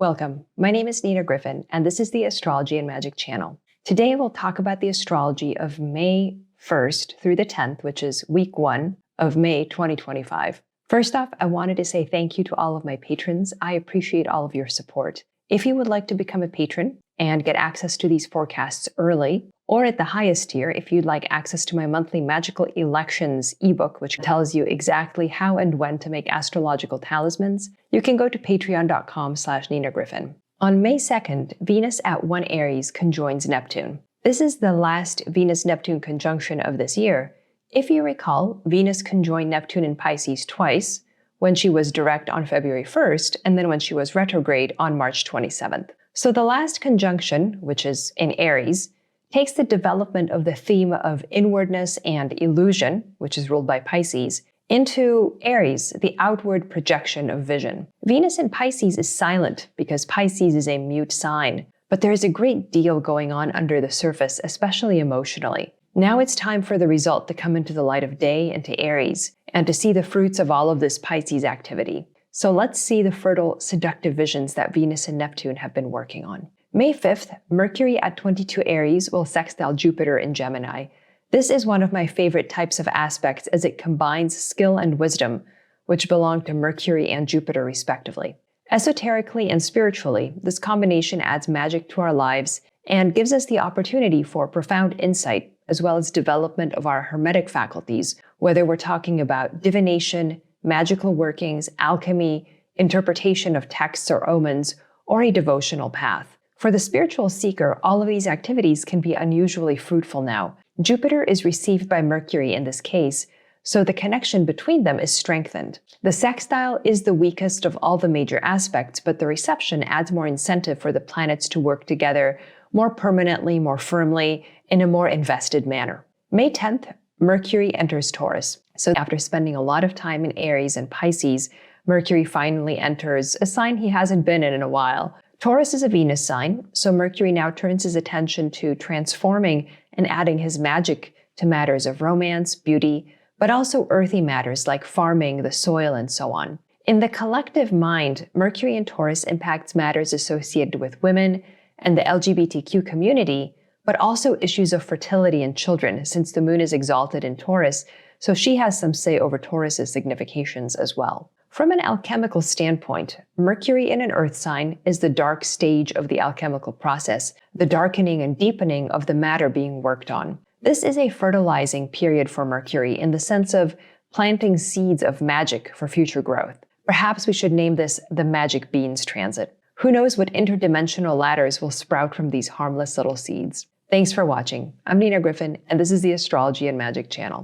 Welcome. My name is Nina Gryphon, and this is the Astrology and Magic channel. Today we'll talk about the astrology of May 1st through the 10th, which is week 1 of May 2025. First off, I wanted to say thank you to all of my patrons. I appreciate all of your support. If you would like to become a patron and get access to these forecasts early, or at the highest tier, if you'd like access to my monthly Magical Elections ebook, which tells you exactly how and when to make astrological talismans, you can go to patreon.com/Nina Gryphon. On May 2nd, Venus at 1 Aries conjoins Neptune. This is the last Venus-Neptune conjunction of this year. If you recall, Venus conjoined Neptune in Pisces twice, when she was direct on February 1st, and then when she was retrograde on March 27th. So the last conjunction, which is in Aries, takes the development of the theme of inwardness and illusion, which is ruled by Pisces, into Aries, the outward projection of vision. Venus in Pisces is silent because Pisces is a mute sign, but there is a great deal going on under the surface, especially emotionally. Now it's time for the result to come into the light of day into Aries, and to see the fruits of all of this Pisces activity. So let's see the fertile, seductive visions that Venus and Neptune have been working on. May 5th, Mercury at 22 Aries will sextile Jupiter in Gemini. This is one of my favorite types of aspects as it combines skill and wisdom, which belong to Mercury and Jupiter respectively. Esoterically and spiritually, this combination adds magic to our lives and gives us the opportunity for profound insight, as well as development of our hermetic faculties, whether we're talking about divination, magical workings, alchemy, interpretation of texts or omens, or a devotional path. For the spiritual seeker, all of these activities can be unusually fruitful now. Jupiter is received by Mercury in this case, so the connection between them is strengthened. The sextile is the weakest of all the major aspects, but the reception adds more incentive for the planets to work together more permanently, more firmly, in a more invested manner. May 10th, Mercury enters Taurus. So after spending a lot of time in Aries and Pisces, Mercury finally enters a sign he hasn't been in a while. Taurus is a Venus sign, so Mercury now turns his attention to transforming and adding his magic to matters of romance, beauty, but also earthy matters like farming, the soil, and so on. In the collective mind, Mercury in Taurus impacts matters associated with women and the LGBTQ community, but also issues of fertility in children, since the moon is exalted in Taurus, so she has some say over Taurus's significations as well. From an alchemical standpoint, Mercury in an earth sign is the dark stage of the alchemical process, the darkening and deepening of the matter being worked on. This is a fertilizing period for Mercury in the sense of planting seeds of magic for future growth. Perhaps we should name this the magic beans transit. Who knows what interdimensional ladders will sprout from these harmless little seeds. Thanks for watching. I'm Nina Gryphon, and this is the Astrology and Magic channel.